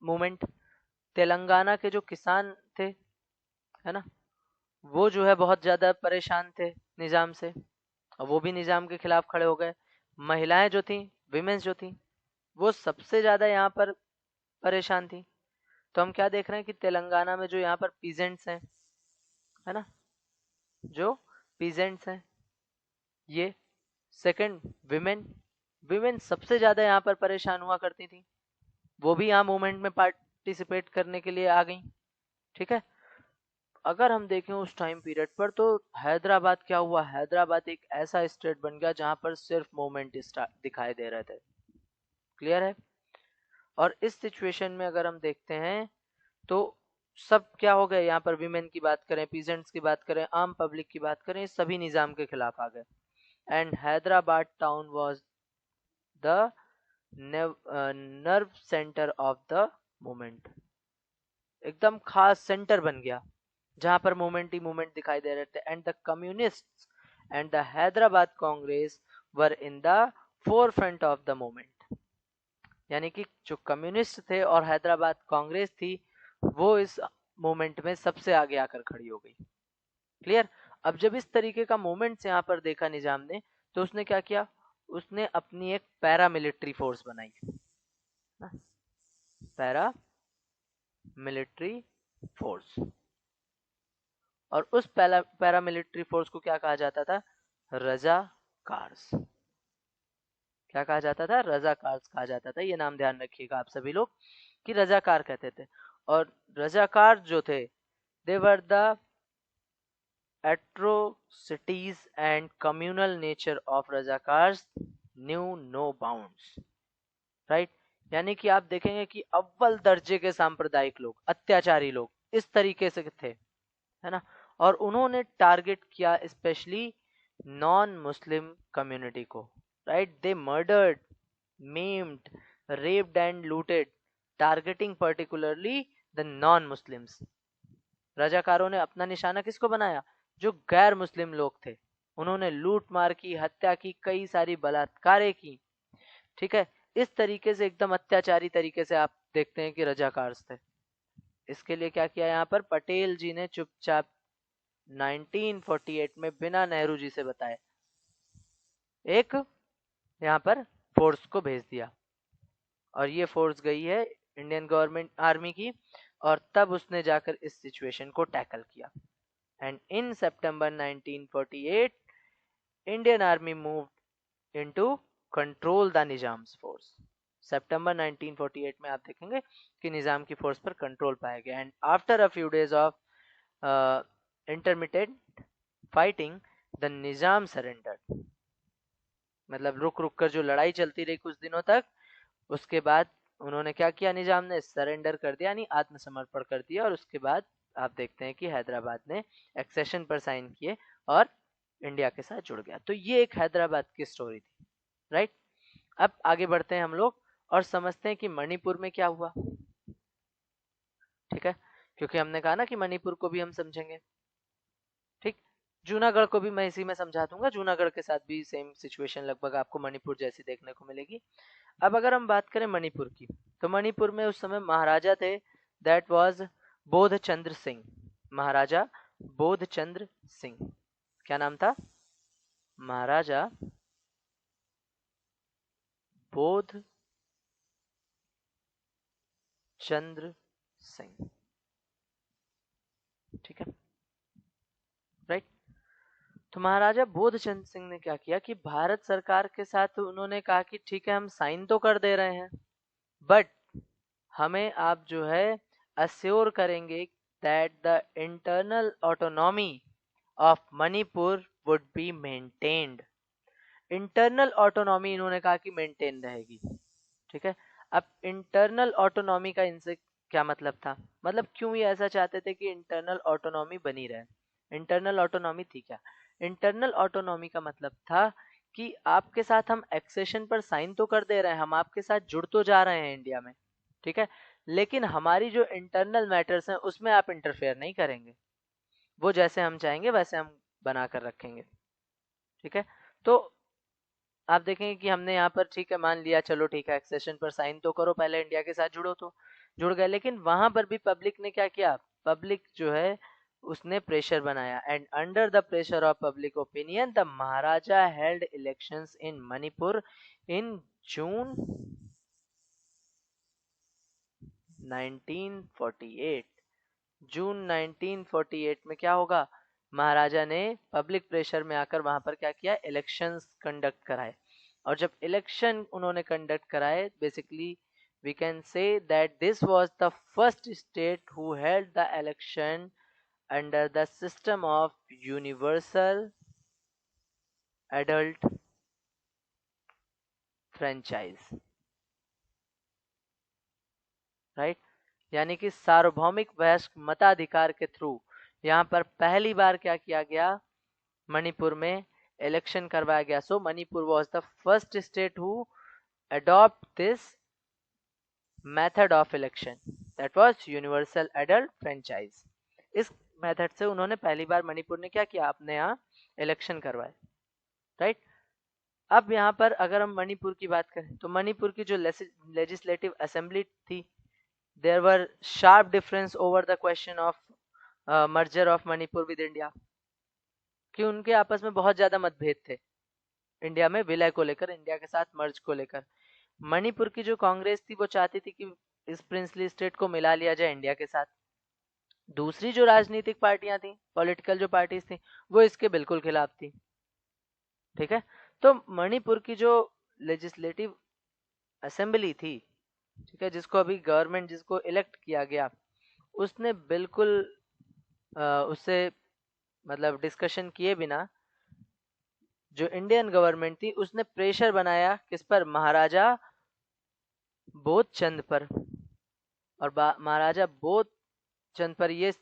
मूवमेंट। तेलंगाना के जो किसान थे, है ना, वो जो है बहुत ज़्यादा परेशान थे निज़ाम से, और वो भी निज़ाम के खिलाफ खड़े हो गए। महिलाएं जो थी, विमेंस जो थी, वो सबसे ज़्यादा यहाँ पर परेशान थी। तो हम क्या देख रहे हैं कि तेलंगाना में जो यहाँ पर पीजेंट्स हैं, है ना, जो पीजेंट्स हैं, ये सेकंड विमेन, विमेन सबसे ज़्यादा यहाँ पर परेशान हुआ करती थी, वो भी यहाँ मूवमेंट में पार्टिसिपेट करने के लिए आ गई, ठीक है। अगर हम देखें उस टाइम पीरियड पर, तो हैदराबाद क्या हुआ? हैदराबाद एक ऐसा स्टेट बन गया जहाँ पर सिर्फ मूवमेंट दिखाई दे रहे थे, क्लियर है। और इस सिचुएशन में अगर हम देखते हैं तो सब क्या हो गए, यहाँ पर विमेन की बात करें, पीजेंट्स की बात करें, आम पब्लिक की बात करें, सभी निजाम के खिलाफ आ गए। And Hyderabad town was the nerve center of the movement। एकदम खास सेंटर बन गया, जहां पर मूवमेंट ही मूवमेंट दिखाई दे रहे थे। And the communist and the Hyderabad Congress were in the four front of the movement. यानी कि जो कम्युनिस्ट थे और हैदराबाद कांग्रेस थी, वो इस मूवमेंट में सबसे आगे आकर खड़ी हो गई। क्लियर। अब जब इस तरीके का मूवमेंट यहाँ पर देखा निजाम ने, तो उसने क्या किया, उसने अपनी एक पैरामिलिट्री फोर्स बनाई, पैरा मिलिट्री फोर्स। और उस पैरामिलिट्री फोर्स को क्या कहा जाता था, रजाकार्स। क्या कहा जाता था, रजाकार्स कहा जाता था। ये नाम ध्यान रखिएगा आप सभी लोग कि रजाकार कहते थे। और रजाकार जो थे, they were the atrocities and communal nature of Razakars knew no bounds, right? यानी कि आप देखेंगे कि अव्वल दर्जे के सांप्रदायिक लोग, अत्याचारी लोग इस तरीके से थे, है ना। और उन्होंने टारगेट किया स्पेशली नॉन मुस्लिम कम्युनिटी को, right. They murdered, maimed, raped and looted, targeting particularly the non Muslims. रजाकारों ने अपना निशाना किसको बनाया, जो गैर मुस्लिम लोग थे। उन्होंने लूट मार की, हत्या की, कई सारी बलात्कारें की, ठीक है। इस तरीके से एकदम अत्याचारी तरीके से आप देखते हैं कि रजाकार थे। इसके लिए क्या किया यहाँ पर, पटेल जी ने चुपचाप 1948 में बिना नेहरू जी से बताए एक यहाँ पर फोर्स को भेज दिया। और ये फोर्स गई है इंडियन गवर्नमेंट आर्मी की, और तब उसने जाकर इस सिचुएशन को टैकल किया। And in September 1948, Indian Army moved into control the Nizam's force. सितंबर 1948 में आप देखेंगे कि निजाम की फोर्स पर कंट्रोल पाया गया। And after a few days of intermittent fighting, the Nizam surrendered. मतलब रुक रुक कर जो लड़ाई चलती रही कुछ दिनों तक, उसके बाद उन्होंने क्या किया, निजाम ने सरेंडर कर दिया, यानी आत्मसमर्पण कर दिया। और उसके बाद आप देखते हैं कि हैदराबाद ने एक्सेशन पर साइन किए और इंडिया के साथ जुड़ गया। तो ये एक हैदराबाद की स्टोरी थी, राइट। अब आगे बढ़ते हैं हम लोग और समझते हैं कि मणिपुर में क्या हुआ, ठीक है। क्योंकि हमने कहा ना कि मणिपुर को भी हम समझेंगे, ठीक। जूनागढ़ को भी मैं इसी में समझा दूंगा। जूनागढ़ के साथ भी सेम सिचुएशन लगभग आपको मणिपुर जैसी देखने को मिलेगी। अब अगर हम बात करें मणिपुर की, तो मणिपुर में उस समय महाराजा थे, दैट वाज बोधचंद्र सिंह। महाराजा बोधचंद्र सिंह, क्या नाम था, महाराजा बोधचंद्र सिंह, ठीक है, राइट। तो महाराजा बोधचंद्र सिंह ने क्या किया कि भारत सरकार के साथ उन्होंने कहा कि ठीक है, हम साइन तो कर दे रहे हैं, बट हमें आप जो है अश्योर करेंगे that the internal autonomy of Manipur would be maintained. Internal autonomy इन्होंने कहा कि मेंटेन रहेगी, ठीक है। अब इंटरनल ऑटोनॉमी का इनसे क्या मतलब था, मतलब क्यों ये ऐसा चाहते थे कि इंटरनल ऑटोनॉमी बनी रहे। इंटरनल ऑटोनॉमी थी क्या, इंटरनल ऑटोनॉमी का मतलब था कि आपके साथ हम एक्सेशन पर साइन तो कर दे रहे हैं, हम आपके साथ जुड़ तो जा रहे हैं इंडिया में, ठीक है, लेकिन हमारी जो इंटरनल मैटर्स हैं उसमें आप इंटरफेयर नहीं करेंगे, वो जैसे हम चाहेंगे वैसे हम बना कर रखेंगे, ठीक है। तो आप देखेंगे कि हमने यहाँ पर ठीक है मान लिया, चलो ठीक है, एक्सेशन पर साइन तो करो, पहले इंडिया के साथ जुड़ो, तो जुड़ गए। लेकिन वहां पर भी पब्लिक ने क्या किया, पब्लिक जो है उसने प्रेशर बनाया। And under the pressure of public opinion the maharaja held elections in Manipur in June 1948। जून 1948 में क्या होगा, महाराजा ने पब्लिक प्रेशर में आकर वहां पर क्या किया, इलेक्शंस कंडक्ट कराए। और जब इलेक्शन उन्होंने कंडक्ट कराए, basically we can say that this was the first state who held the election under the system of universal adult franchise, right. यानी कि सार्वभौमिक वयस्क मताधिकार के थ्रू यहाँ पर पहली बार क्या किया गया, मणिपुर में इलेक्शन करवाया गया। So Manipur was the first state who adopt this method of election, that was universal adult franchise. इस मेथड से उन्होंने पहली बार मणिपुर ने क्या किया, अपने यहाँ इलेक्शन करवाए, राइट। अब यहाँ पर अगर हम मणिपुर की बात करें तो मणिपुर की जो लेजिस्लेटिव असेंबली थी, there were sharp difference over the question of merger of Manipur with India, कि उनके आपस में बहुत ज्यादा मतभेद थे इंडिया में विलय को लेकर, इंडिया के साथ मर्ज को लेकर। मणिपुर की जो कांग्रेस थी वो चाहती थी कि इस प्रिंसली स्टेट को मिला लिया जाए इंडिया के साथ। दूसरी जो राजनीतिक पार्टियां थी, पॉलिटिकल जो पार्टीज थी, वो इसके बिल्कुल खिलाफ थी, ठीक है। तो मणिपुर की जो लेजिस्लेटिव असेंबली थी, ठीक है, जिसको अभी गवर्नमेंट जिसको इलेक्ट किया गया, उसने बिल्कुल उससे मतलब डिस्कशन किए बिना जो इंडियन गवर्नमेंट थी उसने प्रेशर बनाया किस पर, महाराजा बोधचंद पर। और महाराजा बोधचंद पर ये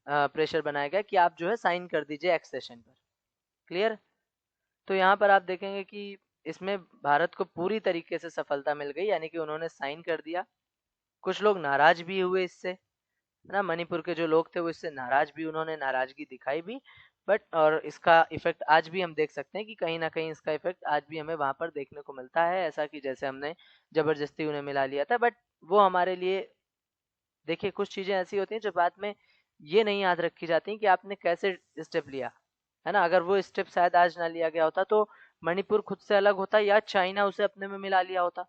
प्रेशर बनाया गया कि आप जो है साइन कर दीजिए एक्सेशन पर। क्लियर। तो यहाँ पर आप देखेंगे कि इसमें भारत को पूरी तरीके से सफलता मिल गई, यानी कि उन्होंने साइन कर दिया। कुछ लोग नाराज भी हुए इससे, है ना, मणिपुर के जो लोग थे वो इससे नाराज भी, उन्होंने नाराजगी दिखाई भी, बट और इसका इफेक्ट आज भी हम देख सकते हैं कि कहीं ना कहीं इसका इफेक्ट आज भी हमें वहां पर देखने को मिलता है, ऐसा कि जैसे हमने जबरदस्ती उन्हें मिला लिया था। बट वो हमारे लिए, देखिए कुछ चीजें ऐसी होती हैं जो बाद में ये नहीं याद रखी जाती कि आपने कैसे स्टेप लिया, है ना। अगर वो स्टेप शायद आज ना लिया गया होता तो मणिपुर खुद से अलग होता या चाइना उसे अपने में मिला लिया होता।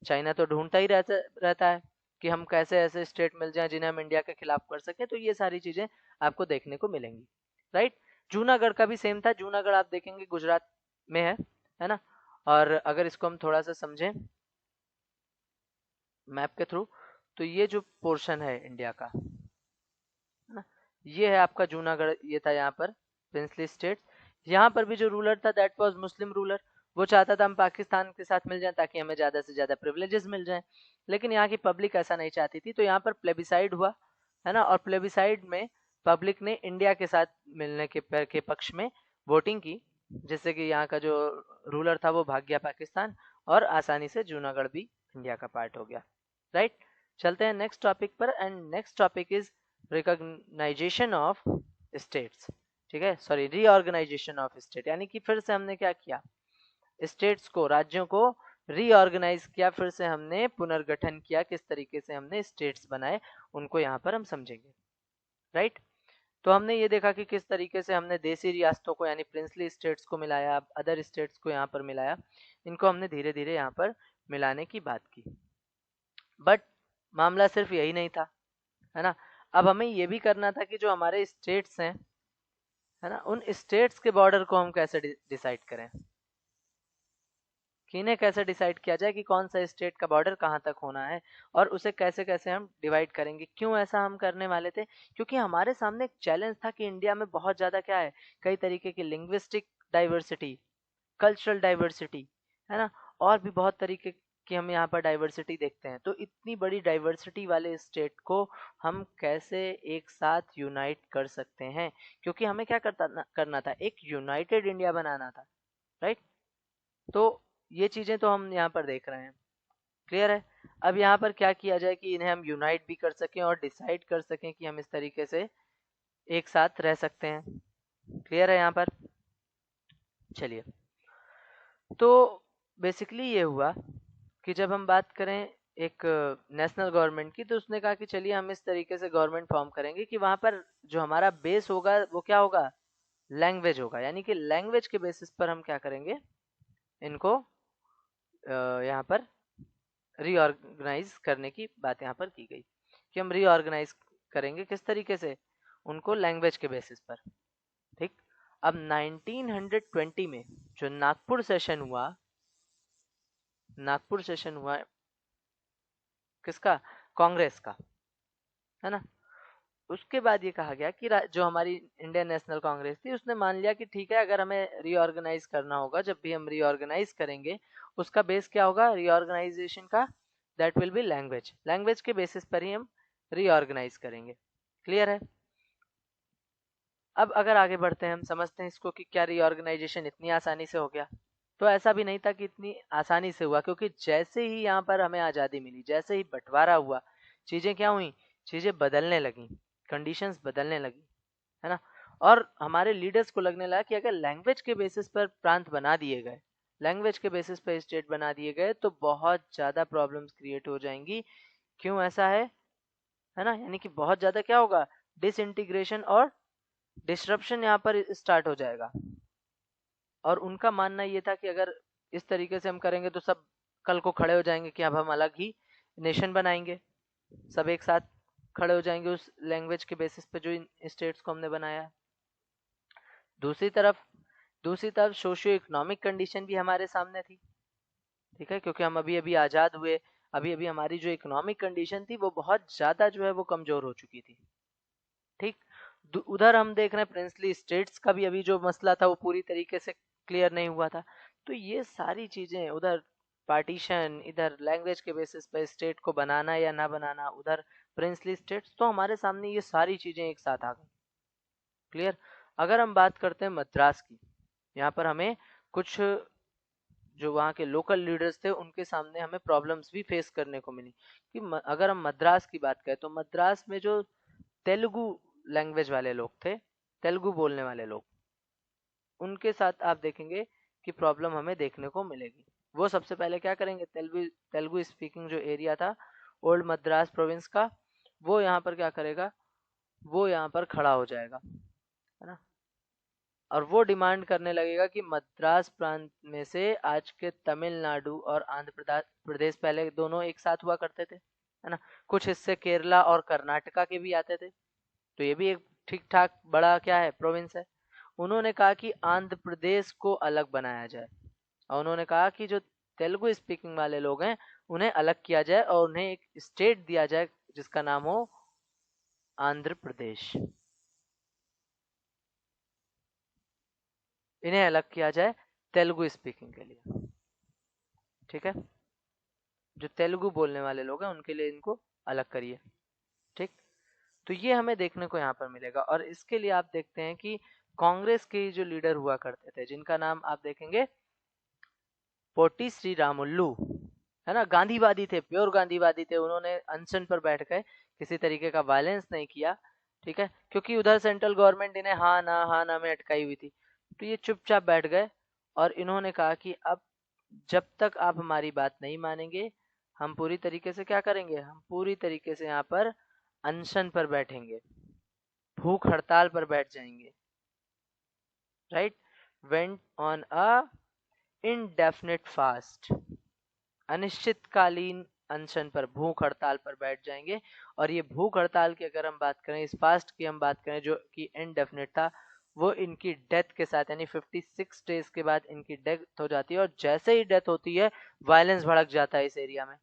चाइना तो ढूंढता ही रहता है कि हम कैसे ऐसे स्टेट मिल जाएं जिन्हें हम इंडिया के खिलाफ कर सके। तो ये सारी चीजें आपको देखने को मिलेंगी, राइट। जूनागढ़ का भी सेम था। जूनागढ़ आप देखेंगे गुजरात में है ना। और अगर इसको हम थोड़ा सा समझें मैप के थ्रू, तो ये जो पोर्शन है इंडिया का, है ना, ये है आपका जूनागढ़। ये था यहाँ पर प्रिंसली स्टेट। यहाँ पर भी जो रूलर था दैट वाज मुस्लिम रूलर। वो चाहता था हम पाकिस्तान के साथ मिल जाएं ताकि हमें ज्यादा से ज्यादा प्रिविलेजेस मिल जाएं, लेकिन यहाँ की पब्लिक ऐसा नहीं चाहती थी। तो यहाँ पर प्लेबिसाइड हुआ, है ना, और प्लेबिसाइड में पब्लिक ने इंडिया के साथ मिलने के पक्ष में वोटिंग की, जिससे कि यहाँ का जो रूलर था वो भाग गया पाकिस्तान और आसानी से जूनागढ़ भी इंडिया का पार्ट हो गया, राइट। चलते हैं नेक्स्ट टॉपिक पर, and next topic is recognisation of states, ठीक है, सॉरी, रीऑर्गेनाइजेशन ऑफ स्टेट। यानी कि फिर से हमने क्या किया, स्टेट्स को, राज्यों को रीऑर्गेनाइज किया, फिर से हमने पुनर्गठन किया, किस तरीके से हमने स्टेट्स बनाए उनको यहाँ पर हम समझेंगे, राइट। तो हमने ये देखा कि किस तरीके से हमने देसी रियासतों को यानी प्रिंसली स्टेट्स को मिलाया, अदर स्टेट्स को यहाँ पर मिलाया, इनको हमने धीरे धीरे यहाँ पर मिलाने की बात की। बट मामला सिर्फ यही नहीं था, है ना। अब हमें ये भी करना था कि जो हमारे स्टेट्स हैं, है ना, उन स्टेट्स के बॉर्डर को हम कैसे डिसाइड करें, कि इन्हें कैसे डिसाइड किया जाए कि कौन सा स्टेट का बॉर्डर कहाँ तक होना है, और उसे कैसे कैसे हम डिवाइड करेंगे। क्यों ऐसा हम करने वाले थे, क्योंकि हमारे सामने एक चैलेंज था कि इंडिया में बहुत ज़्यादा क्या है, कई तरीके की लिंग्विस्टिक डाइवर्सिटी, कल्चरल डाइवर्सिटी, है ना, और भी बहुत तरीके की हम यहाँ पर डाइवर्सिटी देखते हैं। तो इतनी बड़ी डाइवर्सिटी वाले स्टेट को हम कैसे एक साथ यूनाइट कर सकते हैं, क्योंकि हमें क्या करना था, एक यूनाइटेड इंडिया बनाना था, राइट। तो ये चीजें तो हम यहाँ पर देख रहे हैं, क्लियर है। अब यहाँ पर क्या किया जाए कि इन्हें हम यूनाइट भी कर सकें और डिसाइड कर सकें कि हम इस तरीके से एक साथ रह सकते हैं, क्लियर है यहाँ पर। चलिए, तो बेसिकली ये हुआ कि जब हम बात करें एक नेशनल गवर्नमेंट की, तो उसने कहा कि चलिए हम इस तरीके से गवर्नमेंट फॉर्म करेंगे कि वहाँ पर जो हमारा बेस होगा वो क्या होगा, लैंग्वेज होगा। यानी कि लैंग्वेज के बेसिस पर हम क्या करेंगे, इनको यहाँ पर रीऑर्गेनाइज करने की बात यहाँ पर की गई कि हम रीऑर्गेनाइज करेंगे किस तरीके से, उनको लैंग्वेज के बेसिस पर, ठीक। अब 1920 में जो नागपुर सेशन हुआ किसका, कांग्रेस का, है ना। उसके बाद ये कहा गया कि जो हमारी इंडियन नेशनल कांग्रेस थी उसने मान लिया कि ठीक है, अगर हमें रीऑर्गेनाइज करना होगा, जब भी हम रीऑर्गेनाइज करेंगे उसका बेस क्या होगा रीऑर्गेनाइजेशन का, that will be language. Language के बेसिस पर ही हम रीऑर्गेनाइज करेंगे, क्लियर है। अब अगर आगे बढ़ते हैं, हम समझते हैं इसको कि क्या रीऑर्गेनाइजेशन इतनी आसानी से हो गया। तो ऐसा भी नहीं था कि इतनी आसानी से हुआ, क्योंकि जैसे ही यहाँ पर हमें आज़ादी मिली, जैसे ही बंटवारा हुआ, चीजें क्या हुई, चीजें बदलने लगी, कंडीशंस बदलने लगी, है ना। और हमारे लीडर्स को लगने लगा कि अगर लैंग्वेज के बेसिस पर प्रांत बना दिए गए, लैंग्वेज के बेसिस पर स्टेट बना दिए गए तो बहुत ज्यादा प्रॉब्लम्स क्रिएट हो जाएंगी। क्यों ऐसा है ना, यानी कि बहुत ज्यादा क्या होगा, डिसइंटीग्रेशन और डिस्ट्रप्शन यहाँ पर स्टार्ट हो जाएगा। और उनका मानना ये था कि अगर इस तरीके से हम करेंगे तो सब कल को खड़े हो जाएंगे कि अब हम अलग ही नेशन बनाएंगे, सब एक साथ खड़े हो जाएंगे उस लैंग्वेज के बेसिस पे जो इन स्टेट्स को हमने बनाया। दूसरी तरफ सोशियो इकोनॉमिक कंडीशन भी हमारे सामने थी, ठीक है, क्योंकि हम अभी अभी आज़ाद हुए, अभी अभी हमारी जो इकोनॉमिक कंडीशन थी वो बहुत ज़्यादा जो है वो कमज़ोर हो चुकी थी, ठीक। उधर हम देख रहे हैं प्रिंसली स्टेट्स का भी अभी जो मसला था वो पूरी तरीके से क्लियर नहीं हुआ था। तो ये सारी चीज़ें, उधर पार्टीशन, इधर लैंग्वेज के बेसिस पे स्टेट को बनाना या ना बनाना, उधर प्रिंसली स्टेट्स, तो हमारे सामने ये सारी चीज़ें एक साथ आ गई। क्लियर। अगर हम बात करते हैं मद्रास की, यहाँ पर हमें कुछ जो वहाँ के लोकल लीडर्स थे उनके सामने हमें प्रॉब्लम्स भी फेस करने को मिली कि अगर हम मद्रास की बात करें तो मद्रास में जो तेलुगु लैंग्वेज वाले लोग थे, तेलुगु बोलने वाले लोग, उनके साथ आप देखेंगे कि प्रॉब्लम हमें देखने को मिलेगी। वो सबसे पहले क्या करेंगे, तेलुगु तेलुगु स्पीकिंग जो एरिया था ओल्ड मद्रास प्रोविंस का, वो यहाँ पर क्या करेगा, वो यहाँ पर खड़ा हो जाएगा, है ना। और वो डिमांड करने लगेगा कि मद्रास प्रांत में से आज के तमिलनाडु और आंध्र प्रदेश, पहले दोनों एक साथ हुआ करते थे, है ना, कुछ हिस्से केरला और कर्नाटका के भी आते थे, तो ये भी एक ठीक ठाक बड़ा क्या है, प्रोविंस है। उन्होंने कहा कि आंध्र प्रदेश को अलग बनाया जाए, और उन्होंने कहा कि जो तेलुगु स्पीकिंग वाले लोग हैं उन्हें अलग किया जाए और उन्हें एक स्टेट दिया जाए जिसका नाम हो आंध्र प्रदेश, इन्हें अलग किया जाए तेलुगु स्पीकिंग के लिए, ठीक है, जो तेलुगु बोलने वाले लोग हैं उनके लिए इनको अलग करिए, ठीक। तो ये हमें देखने को यहाँ पर मिलेगा। और इसके लिए आप देखते हैं कि कांग्रेस के जो लीडर हुआ करते थे, जिनका नाम आप देखेंगे पोटी श्री रामुलु, है ना, गांधीवादी थे, प्योर गांधीवादी थे। उन्होंने अनशन पर बैठ गए, किसी तरीके का वायलेंस नहीं किया, ठीक है, क्योंकि उधर सेंट्रल गवर्नमेंट इन्हें हाँ ना में अटकाई हुई थी, तो ये चुपचाप बैठ गए और इन्होंने कहा कि अब जब तक आप हमारी बात नहीं मानेंगे, हम पूरी तरीके से क्या करेंगे, हम पूरी तरीके से यहाँ पर अनशन पर बैठेंगे, भूख हड़ताल पर बैठ जाएंगे, right. Went on a indefinite fast, अनिश्चितकालीन अनशन पर, भूख हड़ताल पर बैठ जाएंगे। और ये भूख हड़ताल की अगर हम बात करें, इस फास्ट की हम बात करें जो कि इनडेफिनिट था, वो इनकी डेथ के साथ, यानी 56 डेज के बाद इनकी डेथ हो जाती है। और जैसे ही डेथ होती है वायलेंस भड़क जाता है इस एरिया में,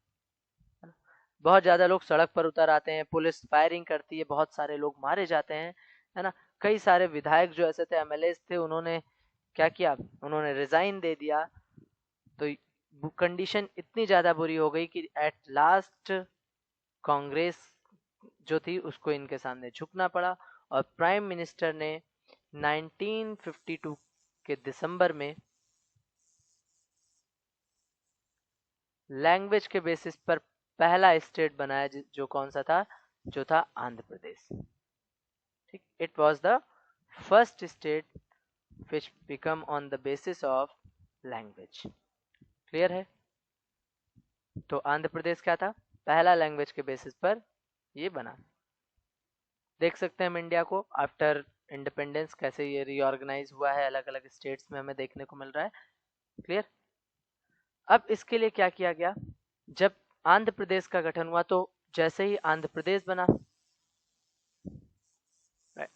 बहुत ज्यादा लोग सड़क पर उतर आते हैं, पुलिस फायरिंग करती है, बहुत सारे लोग मारे जाते हैं, है ना। कई सारे विधायक जो ऐसे थे, एमएलए थे, उन्होंने क्या किया, उन्होंने रिजाइन दे दिया। तो कंडीशन इतनी ज्यादा बुरी हो गई कि एट लास्ट कांग्रेस जो थी उसको इनके सामने झुकना पड़ा। और प्राइम मिनिस्टर ने 1952 के दिसंबर में लैंग्वेज के बेसिस पर पहला स्टेट बनाया, जो कौन सा था, जो था आंध्र प्रदेश, ठीक। It was the first state which become on the basis of language. Clear है। तो आंध्र प्रदेश क्या था, पहला लैंग्वेज के बेसिस पर ये बना। देख सकते हैं हम इंडिया को आफ्टर इंडिपेंडेंस कैसे ये रीऑर्गेनाइज हुआ है, अलग अलग स्टेट्स में हमें देखने को मिल रहा है। क्लियर। अब इसके लिए क्या किया गया, जब आंध्र प्रदेश का गठन हुआ तो जैसे ही आंध्र प्रदेश बना,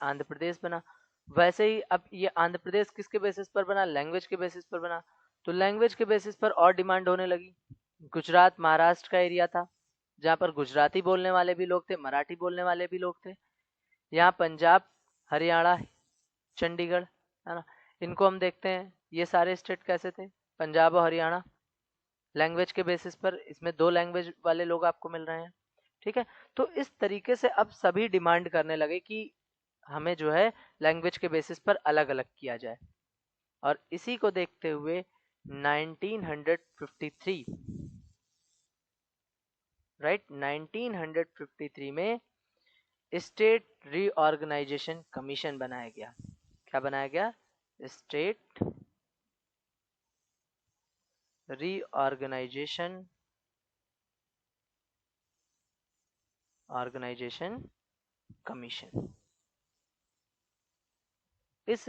आंध्र प्रदेश बना, वैसे ही अब ये आंध्र प्रदेश किसके बेसिस पर बना, लैंग्वेज के बेसिस पर बना। तो लैंग्वेज के बेसिस पर और डिमांड होने लगी। गुजरात महाराष्ट्र का एरिया था जहाँ पर गुजराती बोलने वाले भी लोग थे, मराठी बोलने वाले भी लोग थे। यहाँ पंजाब, हरियाणा, चंडीगढ़, है ना, इनको हम देखते हैं, ये सारे स्टेट कैसे थे, पंजाब और हरियाणा, लैंग्वेज के बेसिस पर इसमें 2 लैंग्वेज वाले लोग आपको मिल रहे हैं, ठीक है। तो इस तरीके से अब सभी डिमांड करने लगे कि हमें जो है लैंग्वेज के बेसिस पर अलग अलग किया जाए। और इसी को देखते हुए 1953 राइट। 1953 में स्टेट रीऑर्गेनाइजेशन कमीशन बनाया गया। क्या बनाया गया? State reorganisation commission. इस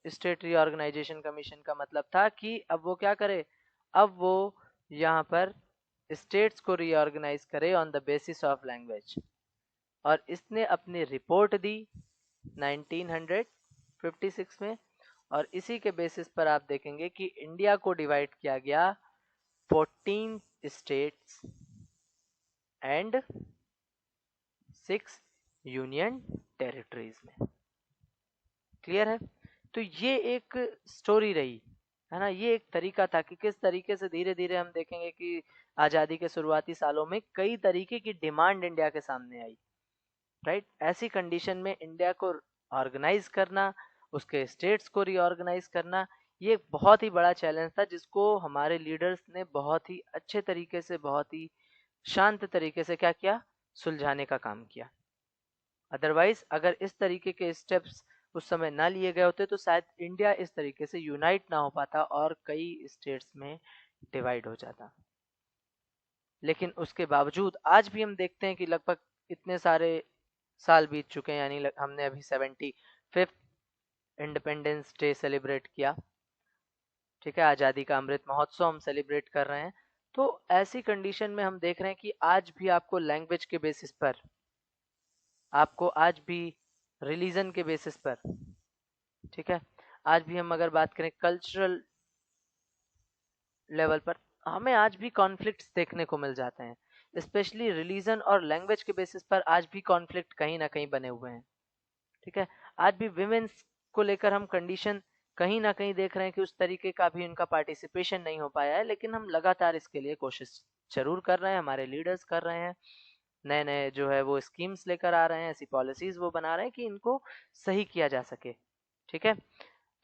स्टेट रीऑर्गेनाइजेशन कमीशन का मतलब था कि अब वो क्या करे, अब वो यहाँ पर स्टेट्स को रीऑर्गेनाइज करे on the basis of language. और इसने अपनी रिपोर्ट दी 1956 में, और इसी के बेसिस पर आप देखेंगे कि इंडिया को डिवाइड किया गया 14 स्टेट्स एंड 6 यूनियन टेरिटरीज में। क्लियर है? तो ये एक स्टोरी रही है ना, ये एक तरीका था कि किस तरीके से धीरे धीरे हम देखेंगे कि आज़ादी के शुरुआती सालों में कई तरीके की डिमांड इंडिया के सामने आई। राइट। ऐसी कंडीशन में इंडिया को ऑर्गेनाइज करना, उसके स्टेट्स को रीऑर्गेनाइज करना, ये एक बहुत ही बड़ा चैलेंज था जिसको हमारे लीडर्स ने बहुत ही अच्छे तरीके से, बहुत ही शांत तरीके से क्या किया, सुलझाने का काम किया। अदरवाइज अगर इस तरीके के स्टेप्स उस समय ना लिए गए होते तो शायद इंडिया इस तरीके से यूनाइट ना हो पाता और कई स्टेट्स में डिवाइड हो जाता। लेकिन उसके बावजूद आज भी हम देखते हैं कि लगभग इतने सारे साल बीत चुके हैं, यानी हमने अभी 75th इंडिपेंडेंस डे सेलिब्रेट किया। ठीक है, आज़ादी का अमृत महोत्सव हम सेलिब्रेट कर रहे हैं। तो ऐसी कंडीशन में हम देख रहे हैं कि आज भी आपको लैंग्वेज के बेसिस पर, आपको आज भी रिलीजन के बेसिस पर, ठीक है, आज भी हम अगर बात करें कल्चरल लेवल पर, हमें आज भी कॉन्फ्लिक्ट्स देखने को मिल जाते हैं। स्पेशली रिलीजन और लैंग्वेज के बेसिस पर आज भी कॉन्फ्लिक्ट कहीं ना कहीं बने हुए हैं। ठीक है, आज भी विमेन्स को लेकर हम कंडीशन कहीं ना कहीं देख रहे हैं कि उस तरीके का भी उनका पार्टिसिपेशन नहीं हो पाया है, लेकिन हम लगातार इसके लिए कोशिश जरूर कर रहे हैं, हमारे लीडर्स कर रहे हैं, नए नए जो है वो स्कीम्स लेकर आ रहे हैं, ऐसी पॉलिसीज वो बना रहे हैं कि इनको सही किया जा सके। ठीक है,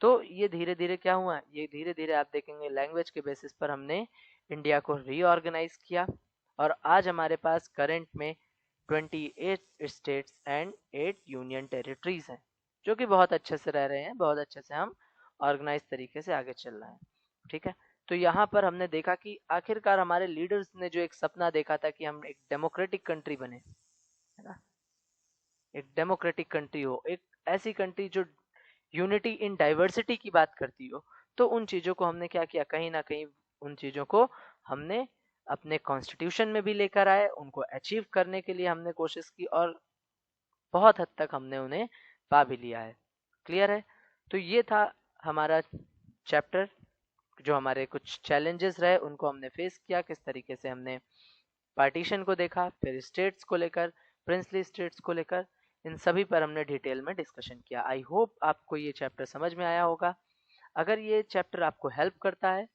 तो ये धीरे धीरे क्या हुआ, ये धीरे धीरे आप देखेंगे लैंग्वेज के बेसिस पर हमने इंडिया को रीऑर्गेनाइज किया, और आज हमारे पास करंट में 28 स्टेट्स एंड 8 यूनियन टेरिटरीज हैं, जो कि बहुत अच्छे से रह रहे हैं, बहुत अच्छे से हम ऑर्गेनाइज तरीके से आगे चल रहे हैं। ठीक है, तो यहाँ पर हमने देखा कि आखिरकार हमारे लीडर्स ने जो एक सपना देखा था कि हम एक डेमोक्रेटिक कंट्री बने, है ना, एक डेमोक्रेटिक कंट्री हो, एक ऐसी कंट्री जो यूनिटी इन डाइवर्सिटी की बात करती हो, तो उन चीज़ों को हमने क्या किया, कहीं ना कहीं उन चीज़ों को हमने अपने कॉन्स्टिट्यूशन में भी लेकर आए, उनको अचीव करने के लिए हमने कोशिश की, और बहुत हद तक हमने उन्हें पा भी लिया है। क्लियर है? तो ये था हमारा चैप्टर, जो हमारे कुछ चैलेंजेस रहे उनको हमने फेस किया, किस तरीके से हमने पार्टीशन को देखा, फिर स्टेट्स को लेकर, प्रिंसली स्टेट्स को लेकर, इन सभी पर हमने डिटेल में डिस्कशन किया। आई होप आपको ये चैप्टर समझ में आया होगा। अगर ये चैप्टर आपको हेल्प करता है,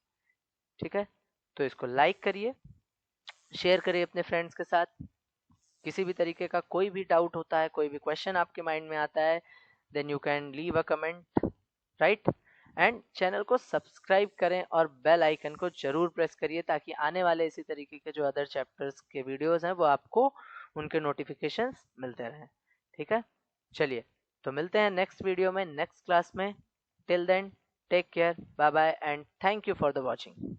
ठीक है, तो इसको लाइक करिए, शेयर करिए अपने फ्रेंड्स के साथ। किसी भी तरीके का कोई भी डाउट होता है, कोई भी क्वेश्चन आपके माइंड में आता है, then you can leave a comment, right. And channel को सब्सक्राइब करें और बेल आइकन को जरूर प्रेस करिए, ताकि आने वाले इसी तरीके के जो अदर चैप्टर्स के वीडियोस हैं वो आपको उनके नोटिफिकेशंस मिलते रहें। ठीक है, चलिए, तो मिलते हैं नेक्स्ट वीडियो में, नेक्स्ट क्लास में। Till then, take care, bye bye, and thank you for the watching.